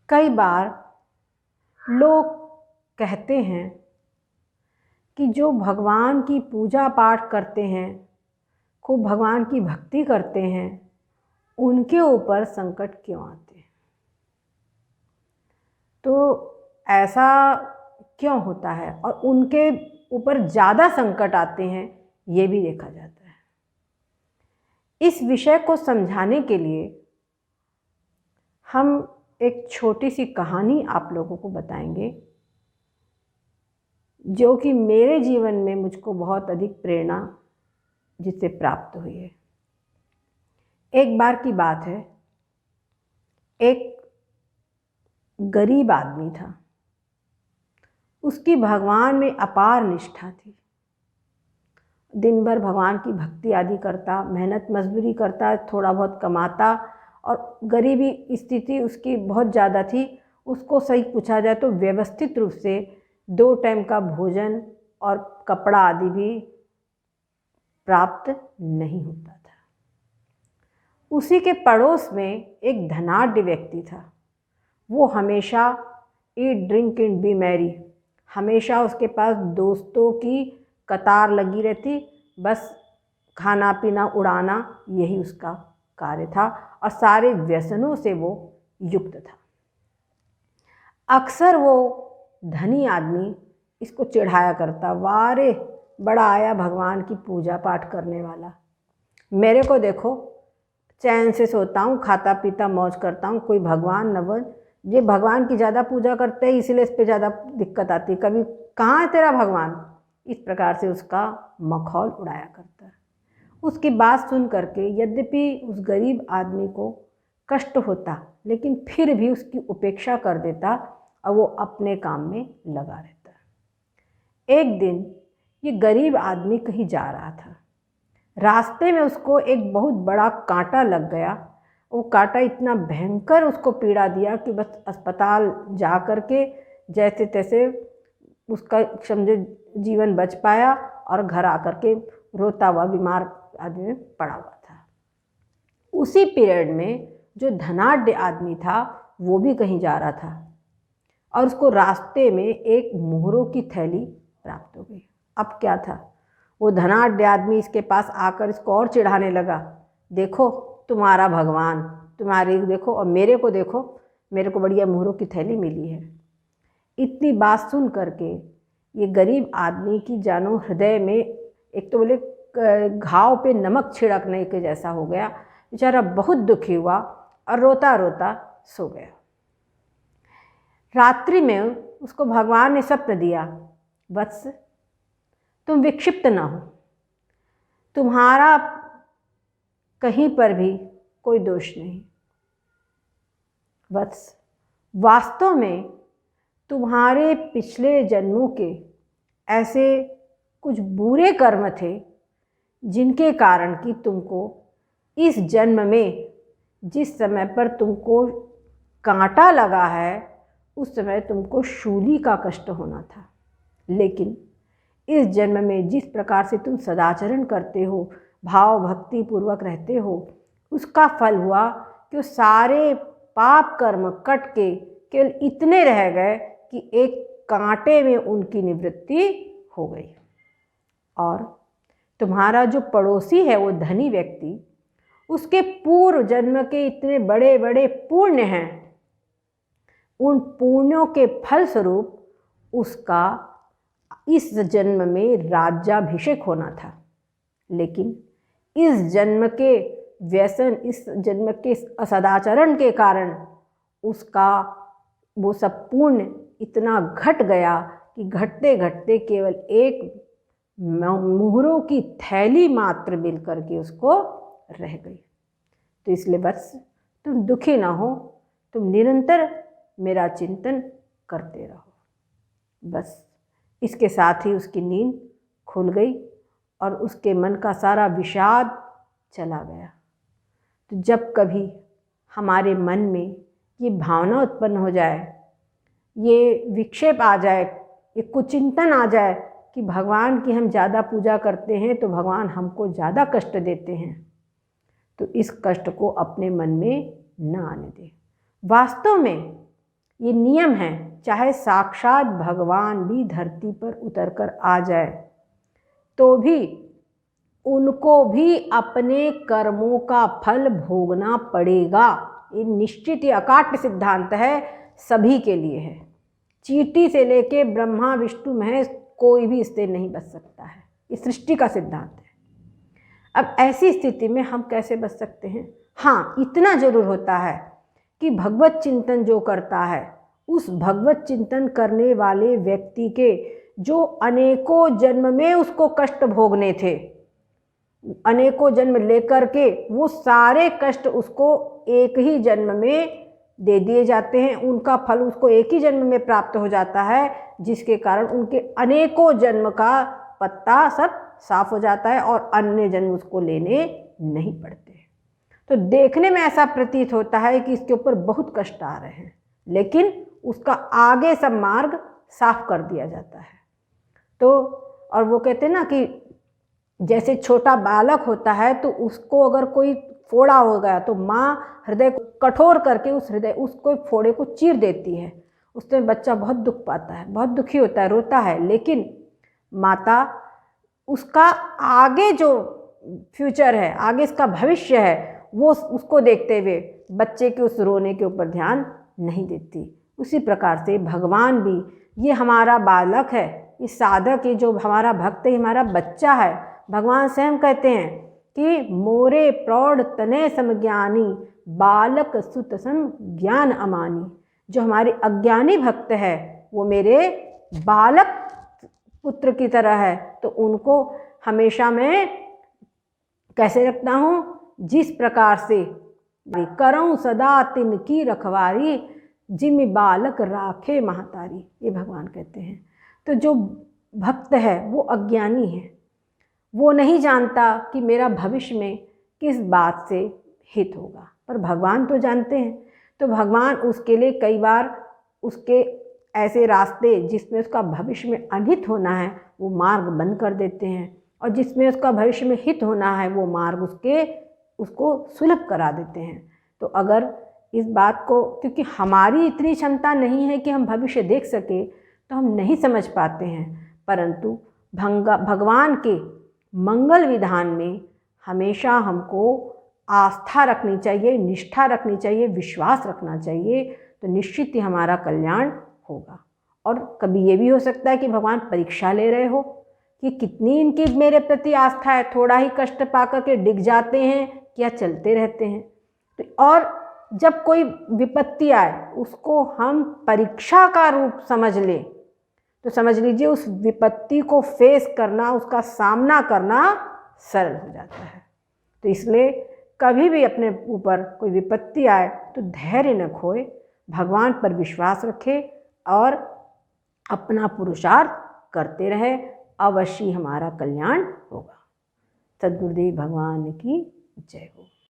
कई बार लोग कहते हैं कि जो भगवान की पूजा पाठ करते हैं, खूब भगवान की भक्ति करते हैं, उनके ऊपर संकट क्यों आते हैं। तो ऐसा क्यों होता है और उनके ऊपर ज़्यादा संकट आते हैं, ये भी देखा जाता है। इस विषय को समझाने के लिए हम एक छोटी सी कहानी आप लोगों को बताएंगे, जो कि मेरे जीवन में मुझको बहुत अधिक प्रेरणा जिससे प्राप्त हुई है। एक बार की बात है, एक गरीब आदमी था। उसकी भगवान में अपार निष्ठा थी। दिन भर भगवान की भक्ति आदि करता, मेहनत मजदूरी करता, थोड़ा बहुत कमाता, और गरीबी स्थिति उसकी बहुत ज़्यादा थी। उसको सही पूछा जाए तो व्यवस्थित रूप से 2 टाइम का भोजन और कपड़ा आदि भी प्राप्त नहीं होता था। उसी के पड़ोस में एक धनाढ्य व्यक्ति था। वो हमेशा eat drink and B Mary, हमेशा उसके पास दोस्तों की कतार लगी रहती, बस खाना पीना उड़ाना यही उसका कार्य था, और सारे व्यसनों से वो युक्त था। अक्सर वो धनी आदमी इसको चिढ़ाया करता, वाह रे बड़ा आया भगवान की पूजा पाठ करने वाला, मेरे को देखो चैन से सोता हूँ, खाता पीता मौज करता हूँ, कोई भगवान नवन, ये भगवान की ज़्यादा पूजा करते हैं इसलिए इस पर ज़्यादा दिक्कत आती, कभी कहाँ है तेरा भगवान। इस प्रकार से उसका मखौल उड़ाया करता। उसकी बात सुन करके यद्यपि उस गरीब आदमी को कष्ट होता, लेकिन फिर भी उसकी उपेक्षा कर देता और वो अपने काम में लगा रहता। एक दिन ये गरीब आदमी कहीं जा रहा था। रास्ते में उसको एक बहुत बड़ा कांटा लग गया। वो कांटा इतना भयंकर उसको पीड़ा दिया कि बस अस्पताल जा कर के जैसे तैसे उसका समझे जीवन बच पाया, और घर आकर के रोता हुआ बीमार आदमी पड़ा हुआ था। उसी पीरियड में जो धनाढ्य आदमी था वो भी कहीं जा रहा था, और उसको रास्ते में एक मोहरों की थैली प्राप्त हो गई। अब क्या था, वो धनाढ्य आदमी इसके पास आकर इसको और चिढ़ाने लगा, देखो तुम्हारा भगवान, तुम्हारी देखो और मेरे को देखो, मेरे को बढ़िया मोहरों की थैली मिली है। इतनी बात सुन करके ये गरीब आदमी की जानो हृदय में एक तो बोले घाव पे नमक छिड़कने के जैसा हो गया। बेचारा बहुत दुखी हुआ और रोता रोता सो गया। रात्रि में उसको भगवान ने स्वप्न दिया, वत्स तुम विक्षिप्त ना हो, तुम्हारा कहीं पर भी कोई दोष नहीं। वत्स, वास्तव में तुम्हारे पिछले जन्मों के ऐसे कुछ बुरे कर्म थे जिनके कारण कि तुमको इस जन्म में जिस समय पर तुमको कांटा लगा है उस समय तुमको शूली का कष्ट होना था। लेकिन इस जन्म में जिस प्रकार से तुम सदाचरण करते हो, भाव भक्ति पूर्वक रहते हो, उसका फल हुआ कि वो सारे पाप कर्म कट के केवल इतने रह गए कि एक कांटे में उनकी निवृत्ति हो गई। और तुम्हारा जो पड़ोसी है वो धनी व्यक्ति, उसके पूर्व जन्म के इतने बड़े बड़े पुण्य हैं, उन पुण्यों के फलस्वरूप उसका इस जन्म में राज्याभिषेक होना था। लेकिन इस जन्म के व्यसन, इस जन्म के असदाचरण के कारण उसका वो सब पुण्य इतना घट गया कि घटते घटते केवल एक मोहरों की थैली मात्र मिल करके उसको रह गई। तो इसलिए बस तुम दुखी ना हो, तुम निरंतर मेरा चिंतन करते रहो। बस इसके साथ ही उसकी नींद खुल गई और उसके मन का सारा विषाद चला गया। तो जब कभी हमारे मन में ये भावना उत्पन्न हो जाए, ये विक्षेप आ जाए, ये कुचिंतन आ जाए कि भगवान की हम ज़्यादा पूजा करते हैं तो भगवान हमको ज़्यादा कष्ट देते हैं, तो इस कष्ट को अपने मन में न आने दें। वास्तव में ये नियम है, चाहे साक्षात भगवान भी धरती पर उतर कर आ जाए तो भी उनको भी अपने कर्मों का फल भोगना पड़ेगा। ये निश्चित, ये अकाट्य सिद्धांत है, सभी के लिए है। चींटी से लेके ब्रह्मा विष्णु महेश कोई भी इससे नहीं बच सकता है, ये सृष्टि का सिद्धांत है। अब ऐसी स्थिति में हम कैसे बच सकते हैं? हाँ, इतना जरूर होता है कि भगवत चिंतन जो करता है, उस भगवत चिंतन करने वाले व्यक्ति के जो अनेकों जन्म में उसको कष्ट भोगने थे, अनेकों जन्म लेकर के वो सारे कष्ट उसको एक ही जन्म में दे दिए जाते हैं, उनका फल उसको एक ही जन्म में प्राप्त हो जाता है, जिसके कारण उनके अनेकों जन्म का पत्ता सब साफ हो जाता है और अन्य जन्म उसको लेने नहीं पड़ते। तो देखने में ऐसा प्रतीत होता है कि इसके ऊपर बहुत कष्ट आ रहे हैं, लेकिन उसका आगे सब मार्ग साफ कर दिया जाता है। तो और वो कहते हैं ना कि जैसे छोटा बालक होता है तो उसको अगर कोई फोड़ा हो गया तो माँ हृदय को कठोर करके उसको फोड़े को चीर देती है, उससे बच्चा बहुत दुख पाता है, बहुत दुखी होता है, रोता है, लेकिन माता उसका आगे जो फ्यूचर है, आगे इसका भविष्य है, वो उसको देखते हुए बच्चे के उस रोने के ऊपर ध्यान नहीं देती। उसी प्रकार से भगवान भी, ये हमारा बालक है, ये साधक, ये जो हमारा भक्त है, हमारा बच्चा है। भगवान स्वयं कहते हैं कि मोरे प्रौढ़ तनय समज्ञानी बालक सुत सम ज्ञान अमानी। जो हमारे अज्ञानी भक्त है वो मेरे बालक पुत्र की तरह है, तो उनको हमेशा मैं कैसे रखता हूँ? जिस प्रकार से करऊँ सदा तिनकी रखवारी जिम बालक राखे महतारी, ये भगवान कहते हैं। तो जो भक्त है वो अज्ञानी है, वो नहीं जानता कि मेरा भविष्य में किस बात से हित होगा, पर भगवान तो जानते हैं। तो भगवान उसके लिए कई बार उसके ऐसे रास्ते जिसमें उसका भविष्य में अनहित होना है वो मार्ग बंद कर देते हैं, और जिसमें उसका भविष्य में हित होना है वो मार्ग उसको सुलभ करा देते हैं। तो अगर इस बात को, क्योंकि हमारी इतनी क्षमता नहीं है कि हम भविष्य देख सके, तो हम नहीं समझ पाते हैं, परंतु भगवान के मंगल विधान में हमेशा हमको आस्था रखनी चाहिए, निष्ठा रखनी चाहिए, विश्वास रखना चाहिए, तो निश्चित ही हमारा कल्याण होगा। और कभी ये भी हो सकता है कि भगवान परीक्षा ले रहे हो कि कितनी इनकी मेरे प्रति आस्था है, थोड़ा ही कष्ट पाकर के डिग जाते हैं या चलते रहते हैं। तो और जब कोई विपत्ति आए उसको हम परीक्षा का रूप समझ लें, तो समझ लीजिए उस विपत्ति को फेस करना, उसका सामना करना सरल हो जाता है। तो इसलिए कभी भी अपने ऊपर कोई विपत्ति आए तो धैर्य न खोए, भगवान पर विश्वास रखे और अपना पुरुषार्थ करते रहे, अवश्य हमारा कल्याण होगा। सद्गुरुदेव भगवान की जय हो।